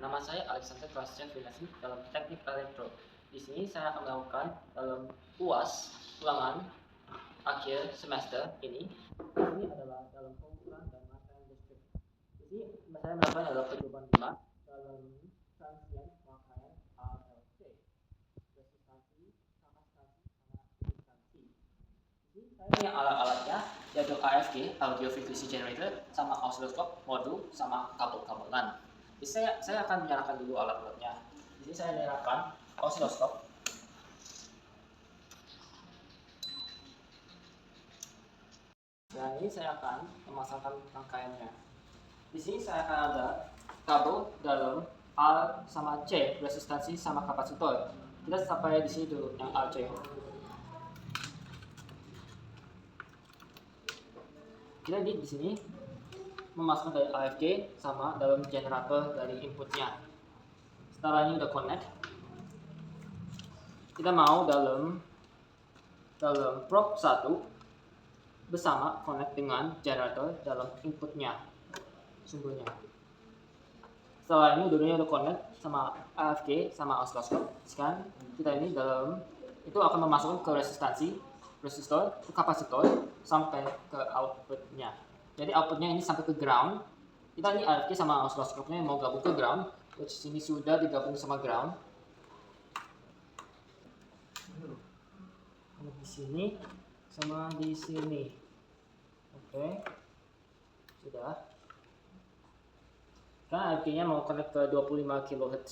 Nama saya Alexander Prasetya Winasih dalam Teknik Elektro. Di sini saya akan melakukan dalam UAS ulangan akhir semester ini. Ini adalah dalam pengukuran dan rangkaian listrik. Jadi saya melakukan adalah percobaan 5 dalam transient rangkaian RLC, resistansi, kapasitansi, sama indukansi. Jadi saya punya alat-alatnya yaitu AFG, Audio Frequency Generator, sama oscilloscope, modul, sama kabel-kabel LAN. Jadi saya akan menyalakan dulu alat-alatnya. Di sini saya menyalakan oscilloscope. Nah, ini saya akan memasangkan rangkaiannya. Di sini saya akan ada kabel dalam R sama C, resistansi sama kapasitor. Kita sampai di sini dulu yang RC. Kita di sini memasukkan dari AFG sama dalam generator dari inputnya. Setelah ini udah connect, kita mau dalam probe 1 bersama connect dengan generator dalam inputnya, sumbernya. Setelah ini dua-duanya udah connect sama AFG sama oscilloscope. Sekarang kita ini dalam itu akan memasukkan ke resistansi, resistor, ke kapasitor sampai ke outputnya. Jadi outputnya ini sampai ke ground. Kita ini AFG sama oscilloscope-nya mau gabung ke ground, which ini sudah digabung sama ground. Di sini sama di sini. Oke. Sudah. Sekarang AFG-nya mau connect ke 25 kHz.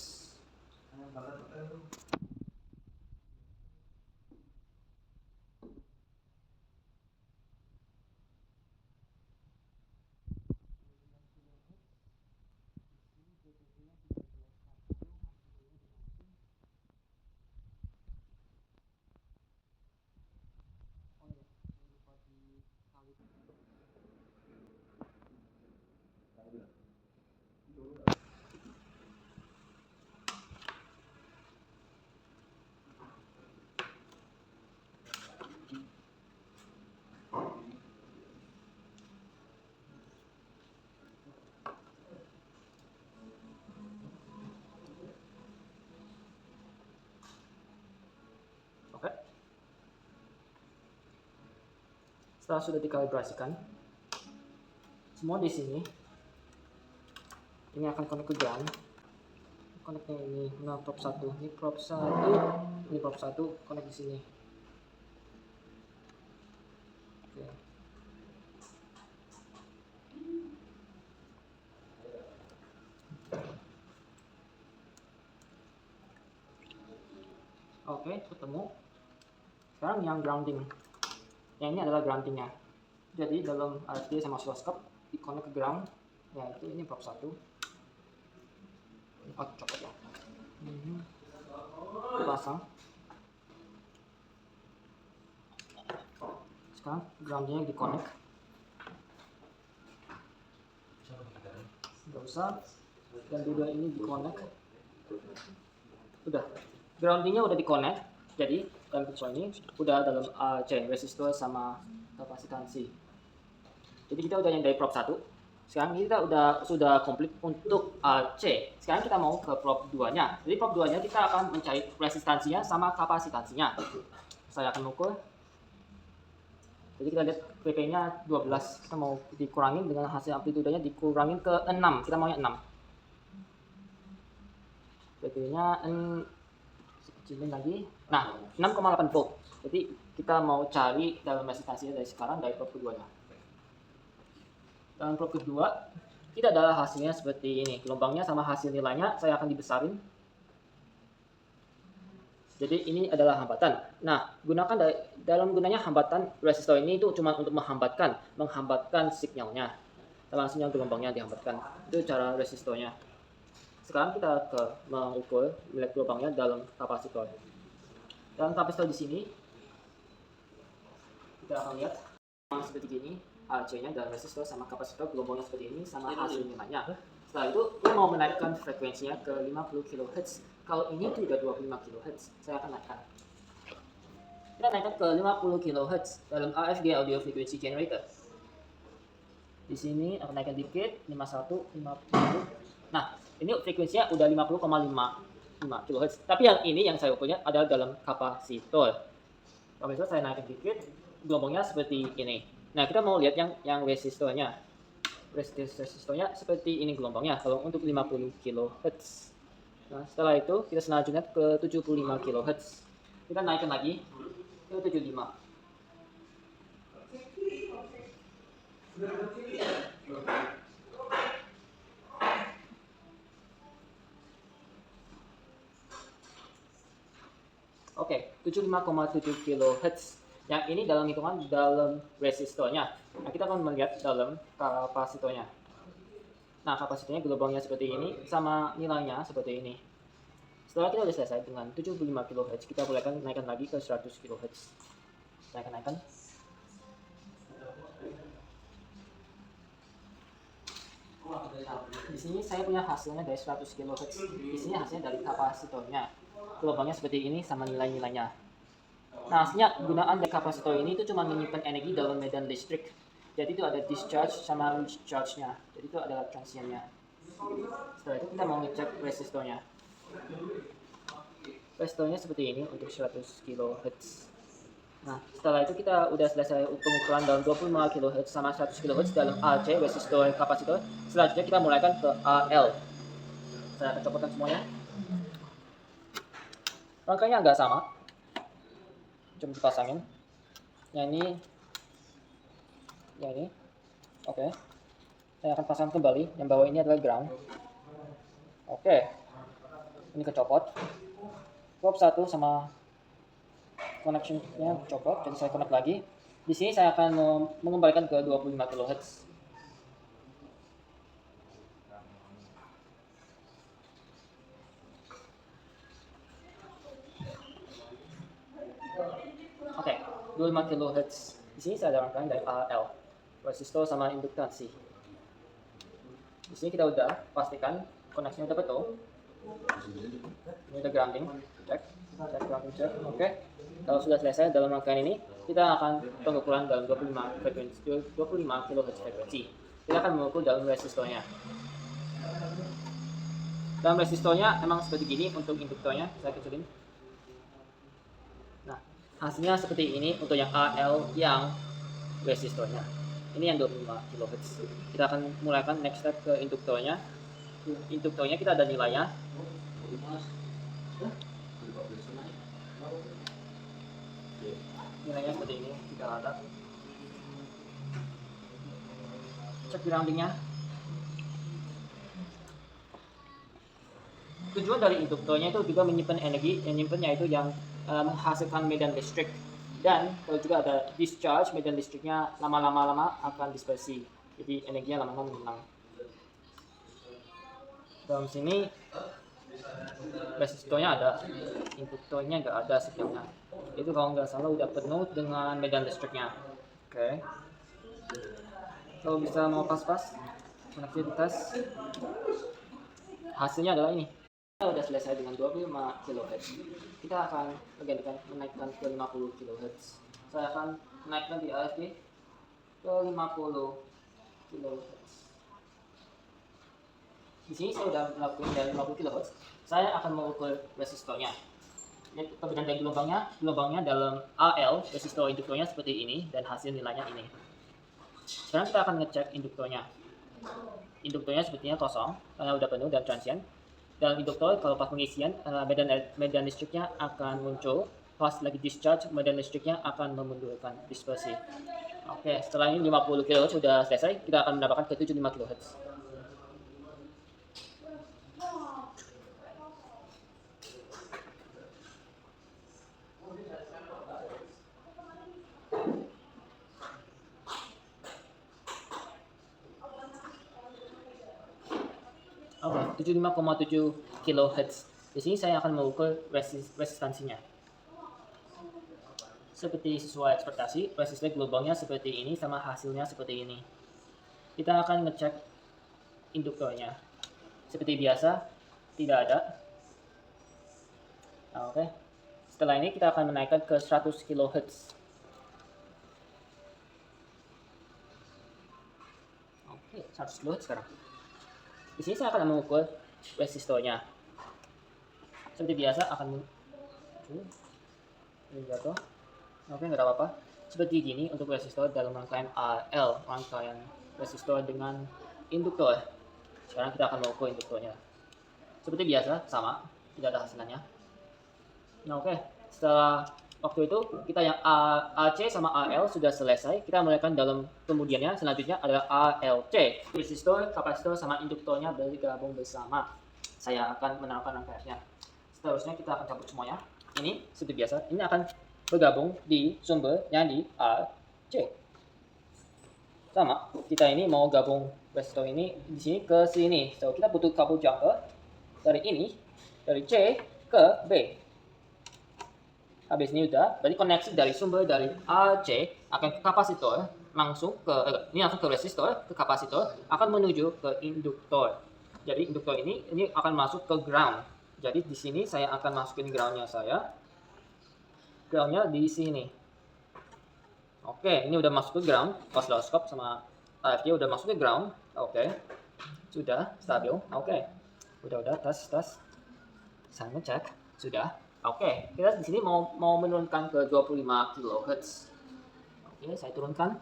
Oke. Setelah sudah dikalibrasikan, semua di sini ini akan connect ke ground. Connectnya ini probe 1, ini probe 1, ini probe 1, connect di sini. Oke. Oke, ketemu. Sekarang yang grounding. Yang ini adalah groundingnya. Jadi dalam AFG sama oscilloscope di connect ke ground, yaitu ini probe 1. Oh, copot ya. Pasang. Sekarang groundingnya di connect. Nggak usah. Dan dua ini di connect. Udah. Groundingnya udah di connect. Jadi dalam pixel ini udah dalam AC, resistor sama kapasitansi. Jadi kita udah yang dari probe 1. Sekarang kita sudah komplit untuk AC. Sekarang kita mau ke probe 2-nya. Jadi probe 2-nya kita akan mencari resistansinya sama kapasitansinya. Saya akan ukur. Jadi kita lihat PP-nya 12. Kita mau dikurangin dengan hasil amplitudenya dikurangin ke 6. Kita maunya 6. PP-nya kecilin lagi. Nah, 6,8 volt. Jadi kita mau cari dalam resistansinya dari sekarang dari probe keduanya. Dalam probe kedua, kita adalah hasilnya seperti ini. Gelombangnya sama hasil nilainya saya akan dibesarin. Jadi ini adalah hambatan. Nah, dalam gunanya hambatan resistor ini itu cuma untuk menghambatkan sinyalnya. Sama sinyal gelombangnya dihambatkan. Itu cara resistornya. Sekarang kita mengukur nilai gelombangnya dalam kapasitor. Dalam kapasitor di sini kita akan lihat seperti ini, AC-nya dan resistor sama kapasitor gelombangnya seperti ini sama hasil nilainya. Setelah itu kita mau menaikkan frekuensinya ke 50 kHz. Kalau ini sudah 25 kHz, saya akan naikkan. Kita naikkan ke 50 kHz dalam AFG Audio Frequency Generator. Di sini akan naikkan dikit, 51, 50. Nah, Ini frekuensinya udah 50,5 kHz. Tapi yang ini yang saya ukurnya adalah dalam kapasitor. Kapasitor saya naikkan dikit, gelombangnya seperti ini. Nah, kita mau lihat yang resistornya. Resistornya seperti ini gelombangnya kalau untuk 50 kHz. Nah, setelah itu kita selanjutnya ke 75 kHz. Kita naikkan lagi ke 75. Oke, 75,7 kHz. Yang ini dalam hitungan dalam resistornya. Nah, kita akan melihat dalam kapasitornya. Nah, kapasitornya gelombangnya seperti ini, sama nilainya seperti ini. Setelah kita sudah selesai dengan 75 kHz, kita boleh naikkan lagi ke 100 kHz. Saya akan naikkan. Di sini saya punya hasilnya dari 100 kHz. Di sini hasilnya dari kapasitornya. Gelombangnya seperti ini sama nilai-nilainya. Nah, hasilnya gunaan dari kapasitor ini itu cuma menyimpan energi dalam medan listrik. Jadi itu ada discharge sama discharge-nya. Jadi itu adalah transiennya. Setelah itu kita mau ngecek resistornya. Resistornya seperti ini untuk 100 kHz. Nah, setelah itu kita udah selesai pengukuran dalam 25 kHz sama 100 kHz dalam AC, resistor kapasitor. Selanjutnya kita mulaikan ke AL. Saya akan copotkan semuanya. Rangkainya agak sama. Coba dipasangin. Yang ini. Oke. Saya akan pasang kembali. Yang bawah ini adalah ground. Oke. Ini kecopot. Probe 1 sama connection-nya copot, jadi saya connect lagi. Di sini saya akan mengembalikan ke 25 kHz. Oke, 25 kHz. Di sini saya ada rangkaian dari AL, resistor sama induktansi. Di sini kita udah pastikan koneksinya udah betul. Ini udah grounding, cek grounding cek. Oke. Kalau sudah selesai dalam rangkaian ini, kita akan pengukuran dalam 25 kHz frekuensi. Kita akan mengukur dalam resistornya. Dalam resistornya emang seperti gini untuk induktornya, saya kecilin. Nah, hasilnya seperti ini untuk yang AL yang resistornya. Ini yang 25 kHz. Kita akan mulaikan next step ke induktornya. Induktornya kita ada nilainya. Nilainya seperti ini, kita ada. Cek groundingnya. Tujuan dari induktornya itu juga menyimpan energi, yang nyimpannya itu yang menghasilkan medan listrik. Dan kalau juga ada discharge, medan listriknya lama-lama akan dispersi. Jadi energinya lama-lama menghilang. Dalam sini resistornya ada, induktornya nggak ada sebenarnya. Itu kalau nggak salah udah penuh dengan medan listriknya. Oke. Kalau bisa mau pas-pas, konektivitas. Hasilnya adalah ini. Kita udah selesai dengan 25 kHz. Kita akan menaikkan ke 50 kHz. Saya akan menaikkan di AFD ke 50 kHz. Di sini saya sudah melakukan dari 50 kHz. Saya akan mengukur resistornya. Ini perbedaan dari gelombangnya dalam AL, resistor induktornya seperti ini, dan hasil nilainya ini. Sekarang kita akan ngecek induktornya. Induktornya sepertinya kosong, karena udah penuh dan transient. Dalam induktor, kalau pas pengisian, medan listriknya akan muncul. Pas lagi discharge, medan listriknya akan memundurkan dispersi. Oke, setelah ini 50 kHz sudah selesai, kita akan mendapatkan ke 75 kHz. Oke, 75,7 kHz. Di sini saya akan mengukur resistansinya. Seperti sesuai ekspektasi, resistor gelombangnya seperti ini sama hasilnya seperti ini. Kita akan ngecek induktornya. Seperti biasa, tidak ada. Oke. Setelah ini kita akan menaikkan ke 100 kHz. Oke, 100 kHz sekarang. Di sini saya akan mengukur resistornya. Seperti biasa akan jatuh. Oke, nggak apa-apa. Seperti gini untuk resistor dalam rangkaian AL, rangkaian resistor dengan induktor. Sekarang kita akan mau ke induktornya. Seperti biasa, sama, tidak ada hasilnya. Nah, oke. Setelah waktu itu kita yang AC sama AL sudah selesai. Kita mulaikan dalam kemudiannya. Selanjutnya adalah ALC. Resistor, kapasitor, sama induktornya bergabung bersama. Saya akan menerapkan rangkaiannya. Seterusnya kita akan cabut semuanya. Ini seperti biasa. Ini akan bergabung di sumber yang di AC. Sama, kita ini mau gabung resistor ini di sini ke sini. So, kita butuh kabel jumper dari ini, dari C ke B. Habis ini udah, berarti koneksi dari sumber dari AC akan ke kapasitor, langsung ke resistor, ke kapasitor, akan menuju ke induktor. Jadi induktor ini akan masuk ke ground. Jadi di sini saya akan masukin groundnya saya. Groundnya di sini. Oke, ini udah masuk ke ground. Osiloskop sama AFJ udah masuk ke ground. Oke, sudah stabil. Oke, udah tes. Saya ngecek, sudah. Oke, kita di sini mau menurunkan ke 25 kHz. Oke, saya turunkan.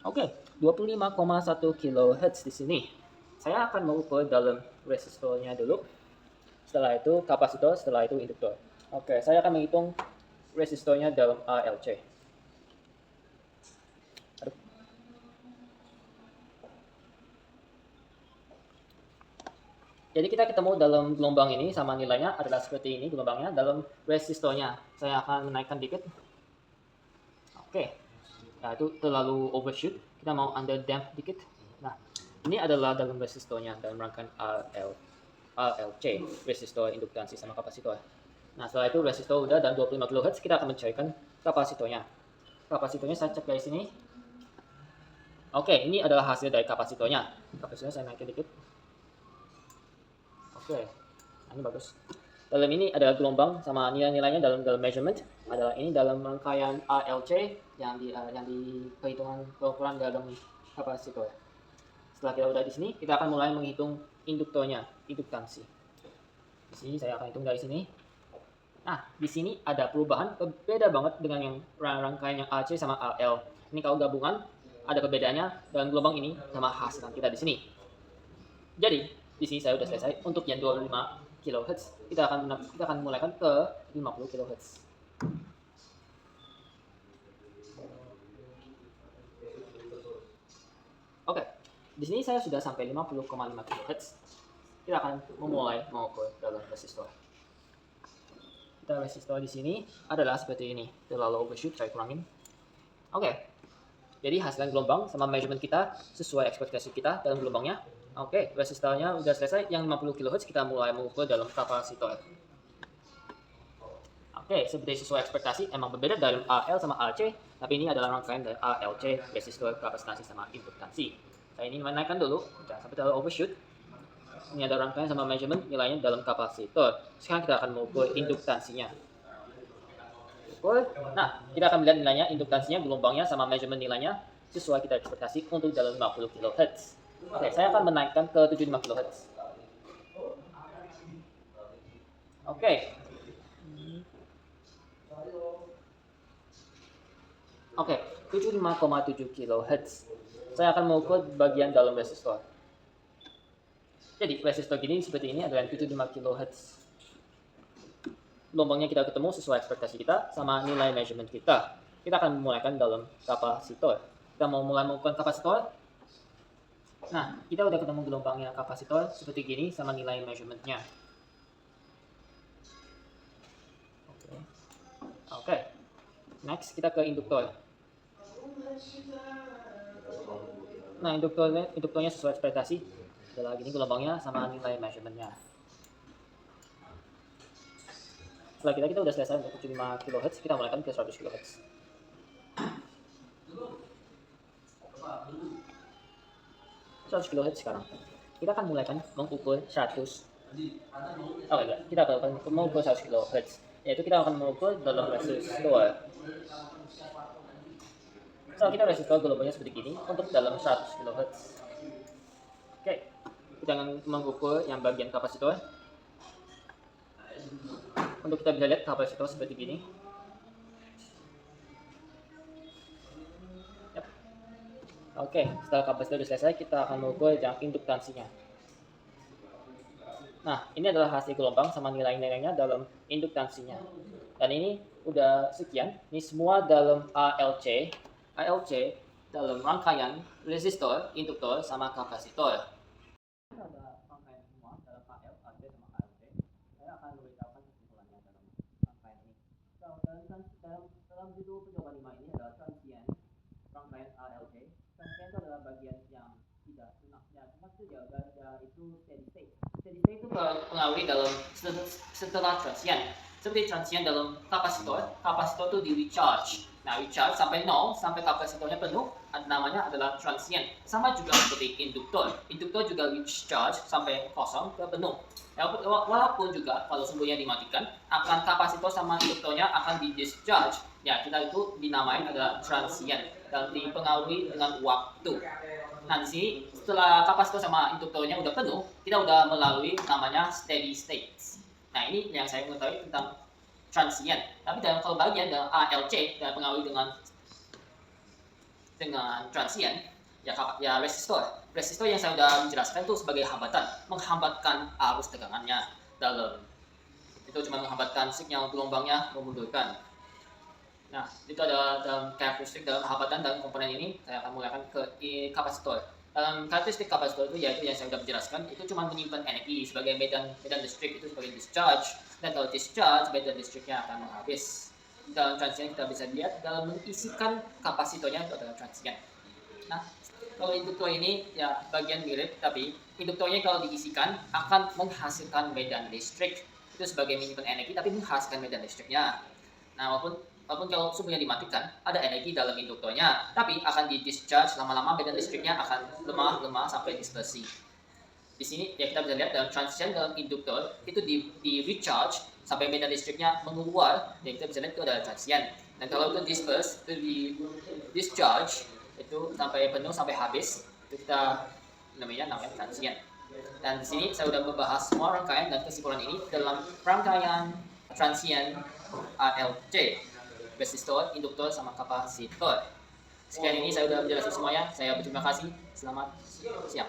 Oke, 25,1 kHz di sini. Saya akan mau ke dalam resistornya dulu. Setelah itu kapasitor, setelah itu induktor. Oke, saya akan menghitung resistornya dalam ALC. Jadi kita ketemu dalam gelombang ini sama nilainya adalah seperti ini gelombangnya dalam resistornya. Saya akan menaikkan dikit. Oke. Nah, itu terlalu overshoot. Kita mau under damp dikit. Nah, ini adalah dalam resistornya dalam rangkaian ALC, resistor, induktansi sama kapasitor. Nah, setelah itu resistor udah dan 25 kHz, kita akan mencarikan kapasitornya. Kapasitornya saya cek dari sini. Oke, ini adalah hasil dari kapasitornya. Kapasitornya saya naikin dikit. Oke, nah, ini bagus. Dalam ini adalah gelombang sama nilai-nilainya dalam measurement adalah ini dalam rangkaian ALC yang di perhitungan pengukuran dalam kapasitor. Setelah kita udah di sini, kita akan mulai menghitung induktornya, induktansi. Di sini saya akan hitung dari sini. Nah, di sini ada perubahan berbeda banget dengan yang rangkaian yang AC sama AL. Ini kalau gabungan ada perbedaannya dalam gelombang ini sama hasil kita di sini. Jadi di sini saya sudah selesai. Untuk yang 25 kHz, kita akan mulaikan ke 50 kHz. Oke, di sini saya sudah sampai 50,5 kHz. Kita akan memulai mau ke dalam resistor. Kita resistor di sini adalah seperti ini. Terlalu overshoot, saya kurangin. Oke, jadi hasil gelombang sama measurement kita sesuai ekspektasi kita dalam gelombangnya. Oke, resistornya udah selesai. Yang 50 kHz kita mulai mengukur dalam kapasitor. Oke, seperti sesuai ekspektasi, emang berbeda dalam AL sama AC, tapi ini adalah rangkaian dari ALC, resistor, kapasitansi, sama induktansi. Saya ini menaikkan dulu, jangan sampai terlalu overshoot. Ini ada rangkaian sama measurement nilainya dalam kapasitor. Sekarang kita akan mengukur induktansinya. Nah, kita akan melihat nilainya, induktansinya, gelombangnya, sama measurement nilainya sesuai kita ekspektasi untuk dalam 50 kHz. Oke, saya akan menaikkan ke 75 kHz. Oke. Oke, 75,7 kHz. Saya akan mengukur bagian dalam resistor. Jadi, resistor gini seperti ini adalah 75 kHz. Gelombangnya kita ketemu sesuai ekspektasi kita sama nilai measurement kita. Kita akan memulaikan dalam kapasitor. Kita mau mulai mengukur kapasitor. Nah, kita udah ketemu gelombangnya kapasitor seperti gini sama nilai measurement-nya. Oke. Next, kita ke induktor. Nah, induktornya sesuai ekspektasi. Adalah gini gelombangnya sama nilai measurement-nya. Setelah kita udah selesai untuk 75 kHz, kita mulaikan ke 100 kHz. 100 kHz sekarang. Kita akan mulaikan mengukur 100. Oh enggak, kita akan mengukur 100 kHz. Yaitu kita akan mengukur dalam resistor. So kita resistor gelombangnya seperti ini untuk dalam 100 kHz. Oke, kita akan mengukur yang bagian kapasitor. Untuk kita bisa lihat kapasitor seperti ini. Yap. Oke, setelah kapasitor sudah selesai, kita akan mengukur yang induktansinya. Nah, ini adalah hasil gelombang sama nilai-nilainya dalam induktansinya. Dan ini udah sekian. Ini semua dalam ALC. ALC dalam rangkaian resistor, induktor, sama kapasitor. Ada rangkaian semua dalam AL, AC, sama ALC. Saya akan memberitahukan kesimpulannya dalam rangkaian ini. Dalam judul percobaan 5 ini adalah transient rangkaian ALC. Transient itu adalah bagian yang tidak lunak. Itu steady state. Steady state itu pengaruhi dalam setelah transient. Seperti transient dalam kapasitor, kapasitor itu di recharge. Nah, recharge sampai 0, sampai kapasitornya penuh, namanya adalah transient. Sama juga seperti induktor. Induktor juga recharge sampai kosong ke penuh. Walaupun juga kalau sumbernya dimatikan, akan kapasitor sama induktornya akan di discharge. Ya, kita itu dinamain adalah transient dan dipengaruhi dengan waktu. Nah, di sini setelah kapasitor sama induktornya udah penuh, kita udah melalui namanya steady state. Nah, ini yang saya mengetahui tentang transient. Tapi kalau bagian dalam ALC dan pengaruhi dengan transient, ya resistor. Resistor yang saya sudah menjelaskan itu sebagai hambatan, menghambatkan arus tegangannya dalam. Itu cuma menghambatkan sinyal gelombangnya memundurkan. Nah, itu ada dalam karakteristik dalam hambatan dalam komponen ini. Saya akan mulaikan ke kapasitor. Dalam karakteristik kapasitor itu yaitu yang saya sudah menjelaskan, itu cuma menyimpan energi sebagai medan listrik, itu sebagai discharge, dan kalau discharge medan listriknya akan habis. Dalam transient kita bisa lihat dalam mengisikan kapasitornya itu adalah transient. Nah, kalau induktor ini ya bagian mirip, tapi induktornya kalau diisikan akan menghasilkan medan listrik, itu sebagai menyimpan energi tapi menghasilkan medan listriknya. Nah, walaupun kalau sumbernya dimatikan, ada energi dalam induktornya, tapi akan di discharge lama-lama, medan listriknya akan lemah sampai dispersi. Di sini ya kita bisa lihat dalam transient dalam induktor itu di recharge sampai medan listriknya mengeluar, dan kita bisa lihat itu adalah transient. Dan kalau itu disperse, itu di discharge itu sampai penuh sampai habis, itu kita namanya transient. Dan di sini saya sudah membahas semua rangkaian dan kesimpulan ini dalam rangkaian transient ALC. Resistor, induktor, sama kapasitor. Sekian ini saya sudah menjelaskan semuanya. Saya berterima kasih. Selamat siang.